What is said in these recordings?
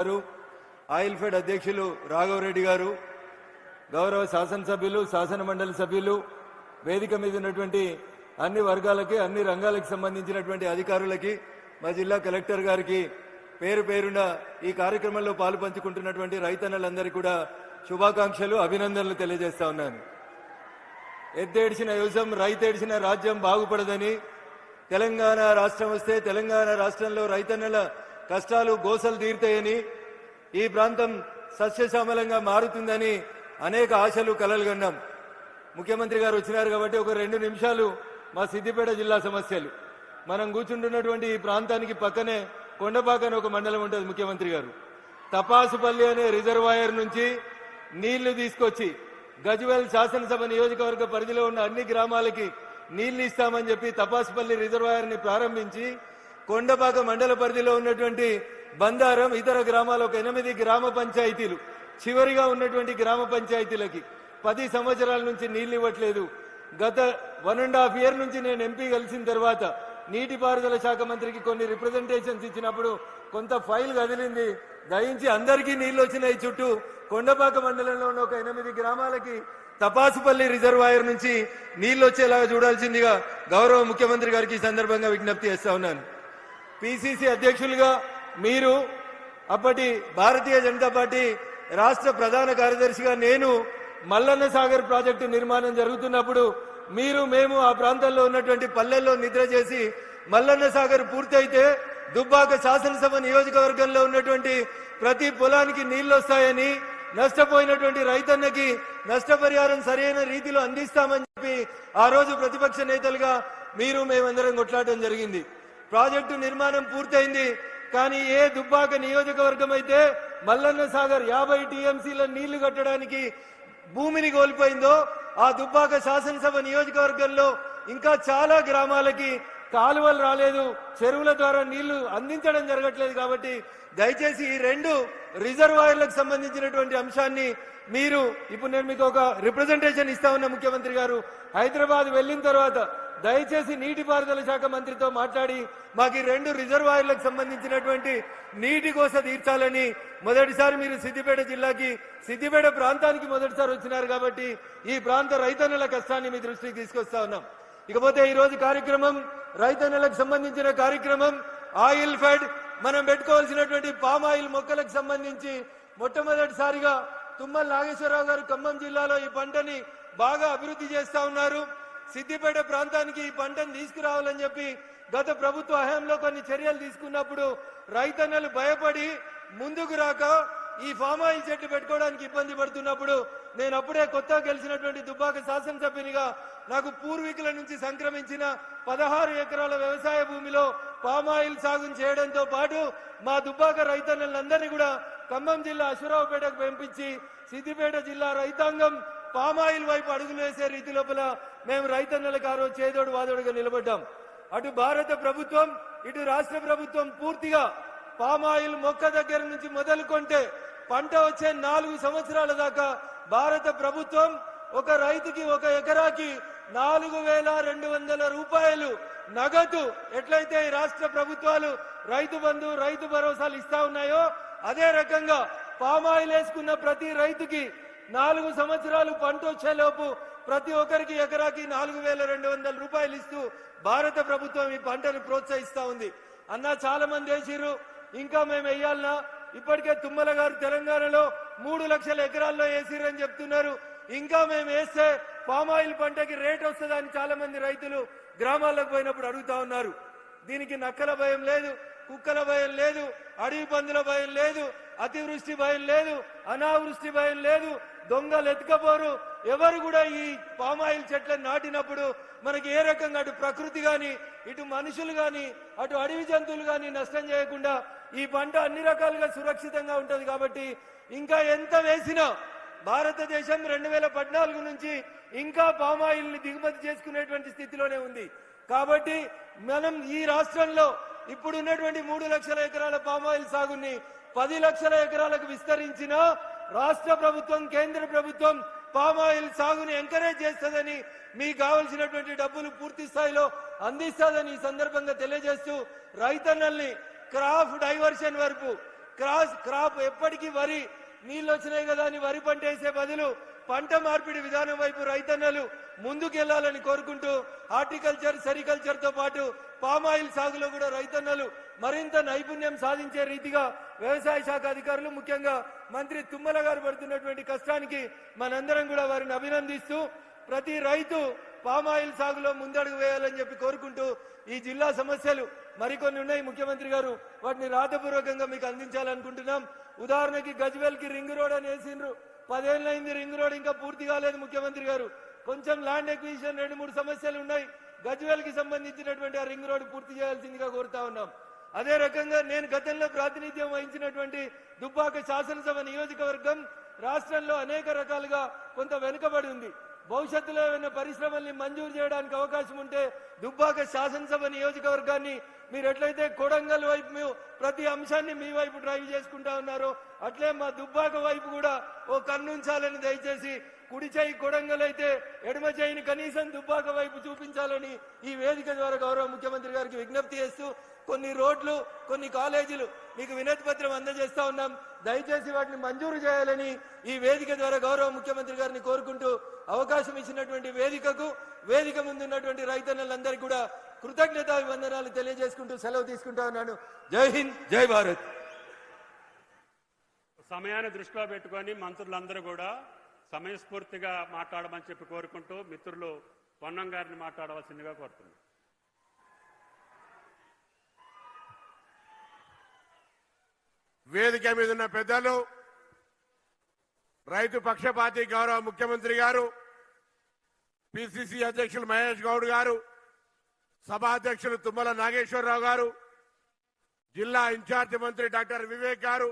గారు, oil fed అధ్యక్షులు రాఘవరెడ్డి గారు, గౌరవ శాసనసభ్యులు, శాసన మండలి సభ్యులు, వేదిక మీద ఉన్నటువంటి అన్ని వర్గాలకి, అన్ని రంగాలకు సంబంధించినటువంటి అధికారులకి, మా జిల్లా కలెక్టర్ గారికి పేరు పేరున ఈ కార్యక్రమంలో పాలు పంచుకుంటున్నటువంటి రైతన్నలందరికీ కూడా శుభాకాంక్షలు, అభినందనలు తెలియజేస్తా ఉన్నాను. ఎద్దేడిచిన యువసం, రైతేడిచిన రాజ్యం బాగుపడదని, తెలంగాణ రాష్ట్రం వస్తే తెలంగాణ రాష్ట్రంలో రైతన్నల కష్టాలు గోసలు తీరుతాయని, ఈ ప్రాంతం సస్యశ్యామలంగా మారుతుందని అనేక ఆశలు కలలు కన్నాం. ముఖ్యమంత్రి గారు వచ్చినారు కాబట్టి ఒక 2 నిమిషాలు మా సిద్దిపేట జిల్లా సమస్యలు. మనం కూర్చుంటున్నటువంటి ఈ ప్రాంతానికి పక్కనే కొండపాక అని ఒక మండలం ఉంటుంది. ముఖ్యమంత్రి గారు తపాసుపల్లి అనే రిజర్వాయర్ నుంచి నీళ్లు తీసుకొచ్చి గజ్వేల్ శాసనసభ నియోజకవర్గ పరిధిలో ఉన్న అన్ని గ్రామాలకి నీళ్లు ఇస్తామని చెప్పి తపాసుపల్లి రిజర్వాయర్ ని ప్రారంభించి కొండపాక మండల పరిధిలో ఉన్నటువంటి బందారం, ఇతర గ్రామాల ఒక 8 గ్రామ పంచాయతీలు, చివరిగా ఉన్నటువంటి గ్రామ పంచాయతీలకి 10 సంవత్సరాల నుంచి నీళ్లు ఇవ్వట్లేదు. గత 1.5 ఇయర్ నుంచి నేను ఎంపీ కలిసిన తర్వాత నీటిపారుదల శాఖ మంత్రికి కొన్ని రిప్రజెంటేషన్స్ ఇచ్చినప్పుడు కొంత ఫైల్ కదిలింది. దయించి అందరికీ నీళ్లు వచ్చినాయి. చుట్టూ కొండపాక మండలంలో ఉన్న ఒక 8 గ్రామాలకి తపాసుపల్లి రిజర్వాయర్ నుంచి నీళ్లు వచ్చేలాగా చూడాల్సిందిగా గౌరవ ముఖ్యమంత్రి గారికి ఈ సందర్భంగా విజ్ఞప్తి చేస్తా ఉన్నాను. పిసిసి అధ్యక్షులుగా మీరు, అప్పటి భారతీయ జనతా పార్టీ రాష్ట్ర ప్రధాన కార్యదర్శిగా నేను మల్లన్న సాగర్ ప్రాజెక్టు నిర్మాణం జరుగుతున్నప్పుడు మీరు, మేము ఆ ప్రాంతంలో ఉన్నటువంటి పల్లెల్లో నిద్ర చేసి మల్లన్న సాగర్ పూర్తయితే దుబ్బాక శాసనసభ నియోజకవర్గంలో ఉన్నటువంటి ప్రతి పొలానికి నీళ్లు వస్తాయని, నష్టపోయినటువంటి రైతన్నకి నష్టపరిహారం సరైన రీతిలో అందిస్తామని చెప్పి ఆ రోజు ప్రతిపక్ష నేతలుగా మీరు, మేమందరం కొట్లాడటం జరిగింది. ప్రాజెక్టు నిర్మాణం పూర్తయింది. కానీ ఏ దుబ్బాక నియోజకవర్గం అయితే మల్లన్న సాగర్ 50 టీఎంసీల నీళ్లు కట్టడానికి భూమిని కోల్పోయిందో, ఆ దుబ్బాక శాసనసభ నియోజకవర్గంలో ఇంకా చాలా గ్రామాలకి కాలువలు రాలేదు, చెరువుల ద్వారా నీళ్లు అందించడం జరగట్లేదు. కాబట్టి దయచేసి ఈ 2 రిజర్వాయర్లకు సంబంధించినటువంటి అంశాన్ని మీరు, ఇప్పుడు నేను మీకు ఒక రిప్రజెంటేషన్ ఇస్తా ఉన్న ముఖ్యమంత్రి గారు, హైదరాబాద్ వెళ్ళిన తర్వాత దయచేసి నీటిపారుదల శాఖ మంత్రితో మాట్లాడి మాకు ఈ 2 రిజర్వాయర్లకు సంబంధించినటువంటి నీటి కోస తీర్చాలని. మొదటిసారి మీరు సిద్దిపేట జిల్లాకి, సిద్దిపేట ప్రాంతానికి మొదటిసారి వచ్చినారు కాబట్టి ఈ ప్రాంత రైతన్నల కష్టాన్ని మీ దృష్టికి తీసుకొస్తా ఉన్నాం. ఇకపోతే ఈ రోజు కార్యక్రమం, రైతన్నలకు సంబంధించిన కార్యక్రమం, ఆయిల్ ఫెడ్ మనం పెట్టుకోవాల్సినటువంటి పామ్ ఆయిల్ మొక్కలకు సంబంధించి మొట్టమొదటిసారిగా తుమ్మల నాగేశ్వరరావు గారు ఖమ్మం జిల్లాలో ఈ పంటని బాగా అభివృద్ధి చేస్తా ఉన్నారు. సిద్దిపేట ప్రాంతానికి ఈ పంటను తీసుకురావాలని చెప్పి గత ప్రభుత్వ హయాంలో కొన్ని చర్యలు తీసుకున్నప్పుడు రైతన్నలు భయపడి ముందుకు రాక ఈ ఫామ్ ఆయిల్ చెట్లు పెట్టుకోవడానికి ఇబ్బంది పడుతున్నప్పుడు నేను అప్పుడే కొత్తగా గెలిచినటువంటి దుబ్బాక శాసనసభ్యునిగా నాకు పూర్వీకుల నుంచి సంక్రమించిన 16 ఎకరాల వ్యవసాయ భూమిలో పామ్ ఆయిల్ సాగు చేయడంతో పాటు మా దుబ్బాక రైతన్నలందరినీ కూడా ఖమ్మం జిల్లా అశ్వరావుపేటకు పంపించి సిద్దిపేట జిల్లా రైతాంగం పామాయిల్ వైపు అడుగులు వేసే రీతి లోపల మేము రైతన్నలకు ఆ రోజు చేదోడు వాదోడుగా నిలబడ్డాం. అటు భారత ప్రభుత్వం, ఇటు రాష్ట్ర ప్రభుత్వం పూర్తిగా పామాయిల్ మొక్క దగ్గర నుంచి మొదలుకొంటే పంట వచ్చే 4 సంవత్సరాల దాకా భారత ప్రభుత్వం ఒక రైతుకి, ఒక ఎకరాకి 4,200 రూపాయలు నగదు ఎట్లయితే ఈ రాష్ట్ర ప్రభుత్వాలు రైతు బంధు, రైతు భరోసాలు ఇస్తా ఉన్నాయో అదే రకంగా పామాయిల్ వేసుకున్న ప్రతి రైతుకి 4 సంవత్సరాలు పంట వచ్చేలోపు ప్రతి ఒక్కరికి ఎకరాకి 4,200 రూపాయలు ఇస్తూ భారత ప్రభుత్వం ఈ పంటను ప్రోత్సహిస్తా ఉంది. అన్న చాలా మంది వేసిర్రు, ఇంకా మేము వేయాలన్నా? ఇప్పటికే తుమ్మల గారు తెలంగాణలో 3 లక్షల ఎకరాల్లో వేసిర్రని చెప్తున్నారు. ఇంకా మేము వేస్తే పామాయిల్ పంటకి రేట్ వస్తుందని చాలా మంది రైతులు గ్రామాలకు పోయినప్పుడు అడుగుతా ఉన్నారు. దీనికి నక్కల భయం లేదు, కుక్కల భయం లేదు, అడవి పందుల భయం లేదు, అతివృష్టి భయం లేదు, అనావృష్టి భయం లేదు, దొంగలు ఎత్తుకపోరు. ఎవరు కూడా ఈ పామాయిల్ చెట్లను నాటినప్పుడు మనకి ఏ రకంగా అటు ప్రకృతి గాని, ఇటు మనుషులు గాని, అటు అడవి జంతువులు గాని నష్టం చేయకుండా ఈ పంట అన్ని రకాలుగా సురక్షితంగా ఉంటది. కాబట్టి ఇంకా ఎంత వేసినా భారతదేశం 2014 నుంచి ఇంకా పామాయిల్ ని దిగుమతి చేసుకునేటువంటి స్థితిలోనే ఉంది. కాబట్టి మనం ఈ రాష్ట్రంలో ఇప్పుడు ఉన్నటువంటి 3 లక్షల ఎకరాల పామాయిల్ సాగుని 10 లక్షల ఎకరాలకు విస్తరించిన రాష్ట్ర ప్రభుత్వం, కేంద్ర ప్రభుత్వం పామాయిల్ సాగుని ఎంకరేజ్ చేస్తుందని, మీకు కావాల్సినటువంటి డబ్బులు పూర్తి స్థాయిలో అందిస్తుందని ఈ సందర్భంగా తెలియజేస్తూ రైతన్నల్ని క్రాప్ డైవర్షన్ వైపు, క్రాప్ ఎప్పటికీ వరి నీళ్ళు వచ్చినాయి కదా అని వరి పంట వేసే బదులు పంట మార్పిడి విధానం వైపు రైతన్నలు ముందుకెళ్లాలని కోరుకుంటూ హార్టికల్చర్ సెరికల్చర్ తో పాటు పామాయిల్ సాగులో కూడా రైతన్నలు మరింత నైపుణ్యం సాధించే రీతిగా వ్యవసాయ శాఖ అధికారులు ముఖ్యంగా మంత్రి తుమ్మల గారు పడుతున్నటువంటి కష్టానికి మనందరం కూడా వారిని అభినందిస్తూ ప్రతి రైతు పామాయిల్ సాగులో ముందడుగు వేయాలని చెప్పి కోరుకుంటూ ఈ జిల్లా సమస్యలు మరికొన్ని ఉన్నాయి ముఖ్యమంత్రి గారు వాటిని రాతపూర్వకంగా మీకు అందించాలనుకుంటున్నాం. ఉదాహరణకి గజ్వేల్ కి రింగ్ రోడ్ అని వేసిండ్రు, 10 ఏళ్ళైంది రింగ్ రోడ్ ఇంకా పూర్తి కాలేదు. ముఖ్యమంత్రి గారు కొంచెం ల్యాండ్ ఎక్విజిషన్ 2-3 సమస్యలు ఉన్నాయి. గజ్వేల్ కి సంబంధించినటువంటి ఆ రింగ్ రోడ్ పూర్తి చేయాల్సిందిగా కోరుతా ఉన్నాం. అదే రకంగా నేను గతంలో ప్రాతినిధ్యం వహించినటువంటి దుబ్బాక శాసనసభ నియోజకవర్గం రాష్ట్రంలో అనేక రకాలుగా కొంత వెనుకబడి ఉంది. భవిష్యత్తులో ఏమైనా పరిశ్రమల్ని మంజూరు చేయడానికి అవకాశం ఉంటే దుబ్బాక శాసనసభ నియోజకవర్గాన్ని మీరు ఎట్లయితే కొడంగల్ వైపు ప్రతి అంశాన్ని మీ వైపు డ్రైవ్ చేసుకుంటా ఉన్నారో అట్లే మా దుబ్బాక వైపు కూడా ఓ కన్నుంచాలని దయచేసి కుడి చేయి కొడంగల్ అయితే ఎడమ చేయిని కనీసం దుబ్బాక వైపు చూపించాలని ఈ వేదిక ద్వారా గౌరవ ముఖ్యమంత్రి గారికి విజ్ఞప్తి చేస్తూ కొన్ని రోడ్లు కొన్ని కాలేజీలు మీకు వినతి పత్రం అందజేస్తా ఉన్నాం. దయచేసి వాటిని మంజూరు చేయాలని ఈ వేదిక ద్వారా గౌరవ ముఖ్యమంత్రి గారిని కోరుకుంటూ అవకాశం ఇచ్చినటువంటి వేదిక ముందున్నటువంటి రైతన్నలందరికీ కూడా కృతజ్ఞతాభివందనాలు తెలియజేసుకుంటూ సెలవు తీసుకుంటా ఉన్నాను. జై హింద్, జై భారత్. సమయాన్ని దృష్టిలో పెట్టుకొని మంత్రులందరూ కూడా సమయస్ఫూర్తిగా మాట్లాడమని చెప్పి కోరుకుంటూ మిత్రులు పొన్నం గారిని మాట్లాడవలసిందిగా కోరుతున్నాను. వేదిక మీద ఉన్న పెద్దలు, రైతు పక్షపాతి గౌరవ ముఖ్యమంత్రి గారు, పిసిసి అధ్యక్షులు మహేష్ గౌడ్ గారు, సభాధ్యక్షులు తుమ్మల నాగేశ్వరరావు గారు, జిల్లా ఇన్ఛార్జి మంత్రి డాక్టర్ వివేక్ గారు,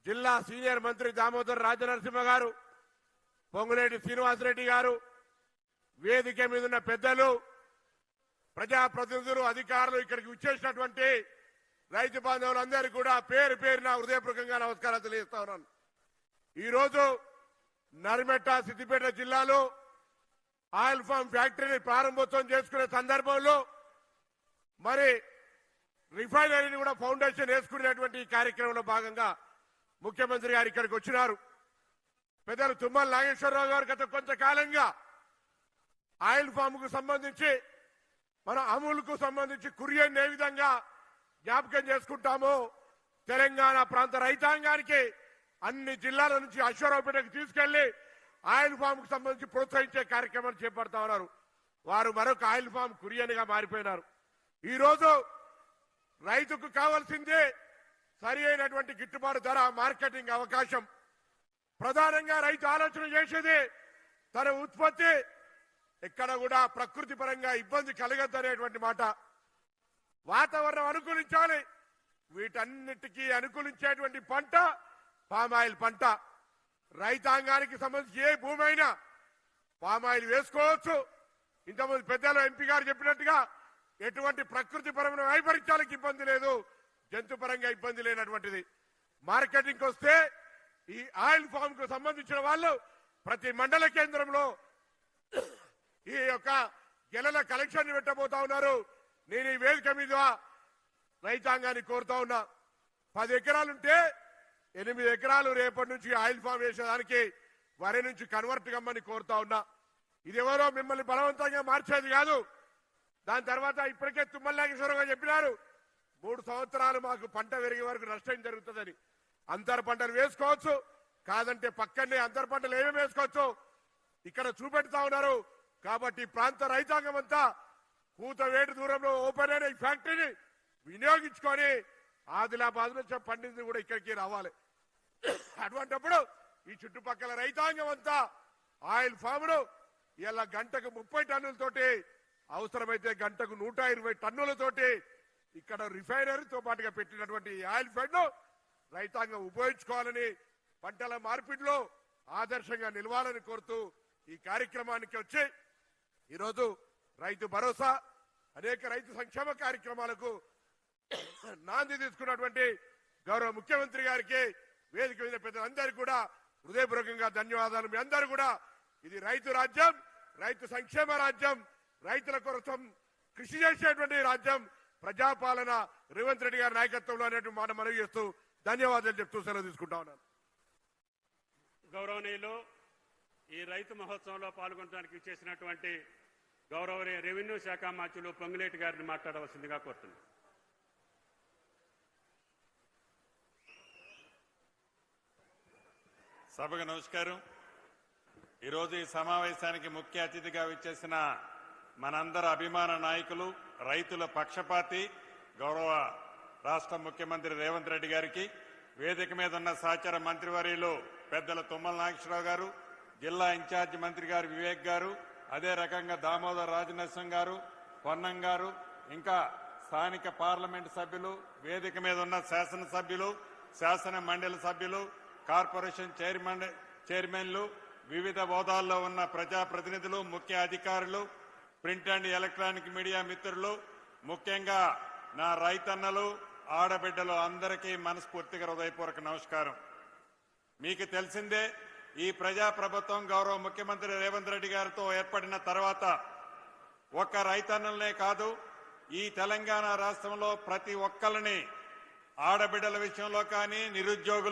జిల్లా సీనియర్ మంత్రి దామోదర్ రాజనరసింహ గారు, పొంగులేటి శ్రీనివాసరెడ్డి గారు, వేదిక మీద ఉన్న పెద్దలు, ప్రజాప్రతినిధులు, అధికారులు, ఇక్కడికి వచ్చేసినటువంటి రైతు బాంధవులందరికీ కూడా పేరు పేరున హృదయపూర్వకంగా నమస్కారాలు తెలియజేస్తా ఉన్నాను. ఈరోజు నర్మెట్ట సిద్దిపేట జిల్లాలో ఆయిల్ ఫామ్ ఫ్యాక్టరీని ప్రారంభోత్సవం చేసుకునే సందర్భంలో మరి రిఫైనరీని కూడా ఫౌండేషన్ వేసుకునేటువంటి ఈ కార్యక్రమంలో భాగంగా ముఖ్యమంత్రి గారు ఇక్కడికి వచ్చినారు. పెద్దలు తుమ్మల నాగేశ్వరరావు గారు గత కొంతకాలంగా ఆయిల్ ఫామ్ కు సంబంధించి మన అమూల్కు సంబంధించి కురియన్ ఏ విధంగా జ్ఞాపకం చేసుకుంటామో తెలంగాణ ప్రాంత రైతాంగానికి అన్ని జిల్లాల నుంచి అశ్వరావుపేటకు తీసుకెళ్లి ఆయిల్ ఫామ్ కు సంబంధించి ప్రోత్సహించే కార్యక్రమాలు చేపడతా ఉన్నారు. వారు మరొక ఆయిల్ ఫామ్ కురియన్ గా మారిపోయినారు. ఈ రోజు రైతుకు కావాల్సిందే సరి అయినటువంటి గిట్టుబాటు ధర, మార్కెటింగ్ అవకాశం. ప్రధానంగా రైతు ఆలోచన చేసేది తన ఉత్పత్తి ఎక్కడ కూడా ప్రకృతి పరంగా ఇబ్బంది కలగద్దనేటువంటి మాట. వాతావరణం అనుకూలించాలి. వీటన్నిటికీ అనుకూలించేటువంటి పంట పామాయిల్ పంట. రైతాంగానికి సంబంధించి ఏ భూమి అయినా పామాయిల్ వేసుకోవచ్చు. ఇంతకుముందు పెద్దలు ఎంపీ గారు చెప్పినట్టుగా ఎటువంటి ప్రకృతి పరమైన వైపరీత్యాలకు ఇబ్బంది లేదు, జంతు పరంగా ఇబ్బంది లేనటువంటిది. మార్కెటింగ్ వస్తే ఈ ఆయిల్ ఫామ్ కు సంబంధించిన వాళ్ళు ప్రతి మండల కేంద్రంలో ఈ యొక్క గెలల కలెక్షన్ పెట్టబోతా ఉన్నారు. నేను ఈ వేదిక మీద రైతాంగాన్ని కోరుతా ఉన్నా, 10 ఎకరాలుంటే 8 ఎకరాలు రేపటి నుంచి ఆయిల్ ఫామ్ వేసేదానికి వరి నుంచి కన్వర్ట్ కమ్మని కోరుతా ఉన్నా. ఇదెవరో మిమ్మల్ని బలవంతంగా మార్చేది కాదు. దాని తర్వాత ఇప్పటికే తుమ్మల నాగేశ్వరరావు చెప్పినారు 3 సంవత్సరాలు మాకు పంట పెరిగే వరకు నష్టం జరుగుతుందని. అంతర పంటలు వేసుకోవచ్చు, కాదంటే పక్కనే అంతర పంటలు ఏమేమి వేసుకోవచ్చు ఇక్కడ చూపెడతా ఉన్నారు. కాబట్టి ప్రాంత రైతాంగం అంతా కూతవేటు దూరంలో ఓపెన్ అయిన ఈ ఫ్యాక్టరీని వినియోగించుకొని ఆదిలాబాద్ నుంచి పండింది కూడా ఇక్కడికి రావాలి. అటువంటిప్పుడు ఈ చుట్టుపక్కల రైతాంగం అంతా ఆయిల్ ఫామ్ను ఇలా గంటకు 30 టన్నులతోటి, అవసరమైతే గంటకు 120 టన్నులతోటి ఇక్కడ రిఫైనరీతో పాటుగా పెట్టినటువంటి ఆయిల్ ఫెడ్ ను రైతాంగం ఉపయోగించుకోవాలని, పంటల మార్పిడిలో ఆదర్శంగా నిలవాలని కోరుతూ ఈ కార్యక్రమానికి వచ్చి ఈరోజు రైతు భరోసా, అనేక రైతు సంక్షేమ కార్యక్రమాలకు నాంది తీసుకున్నటువంటి గౌరవ ముఖ్యమంత్రి గారికి, వేదిక మీద పెద్దలందరికీ కూడా హృదయపూర్వకంగా ధన్యవాదాలు. మీ అందరూ కూడా ఇది రైతు రాజ్యం, రైతు సంక్షేమ రాజ్యం, రైతుల కోసం కృషి చేసేటువంటి రాజ్యం, ప్రజాపాలన రేవంత్ రెడ్డి గారి నాయకత్వంలో అనేటువంటి మాట మనవి చేస్తూ ధన్యవాదాలు చెప్తూ సెలవు తీసుకుంటా ఉన్నాను. గౌరవనీయులు, ఈ రైతు మహోత్సవంలో పాల్గొనడానికి చేసినటువంటి గౌరవనీయ రెవెన్యూ శాఖ మంత్రులు పొంగులేటి గారిని మాట్లాడవలసిందిగా కోరుతున్నాను. సభకు నమస్కారం. ఈరోజు ఈ సమావేశానికి ముఖ్య అతిథిగా విచ్చేసిన మనందరి అభిమాన నాయకులు, రైతుల పక్షపాతి గౌరవ రాష్ట్ర ముఖ్యమంత్రి రేవంత్ రెడ్డి గారికి, వేదిక మీద ఉన్న సహచార మంత్రివర్యులు పెద్దల తుమ్మల నాగేశ్వరరావు గారు, జిల్లా ఇన్ఛార్జి మంత్రి గారు వివేక్ గారు, అదే రకంగా దామోదర్ రాజనరసింహ గారు, పొన్నం గారు, ఇంకా స్థానిక పార్లమెంటు సభ్యులు, వేదిక మీద ఉన్న శాసనసభ్యులు, శాసన మండలి సభ్యులు, కార్పొరేషన్ చైర్మన్లు, వివిధ హోదాల్లో ఉన్న ప్రజాప్రతినిధులు, ముఖ్య అధికారులు, ప్రింట్ అండ్ ఎలక్ట్రానిక్ మీడియా మిత్రులు, ముఖ్యంగా నా రైతన్నలు, ఆడబిడ్డలు అందరికీ మనస్ఫూర్తిగా హృదయపూర్వక నమస్కారం. మీకు తెలిసిందే, ఈ ప్రజాప్రభుత్వం గౌరవ ముఖ్యమంత్రి రేవంత్ రెడ్డి గారితో ఏర్పడిన తర్వాత ఒక్క రైతన్నలనే కాదు, ఈ తెలంగాణ రాష్ట్రంలో ప్రతి ఒక్కరిని ఆడబిడ్డల విషయంలో కానీ, నిరుద్యోగుల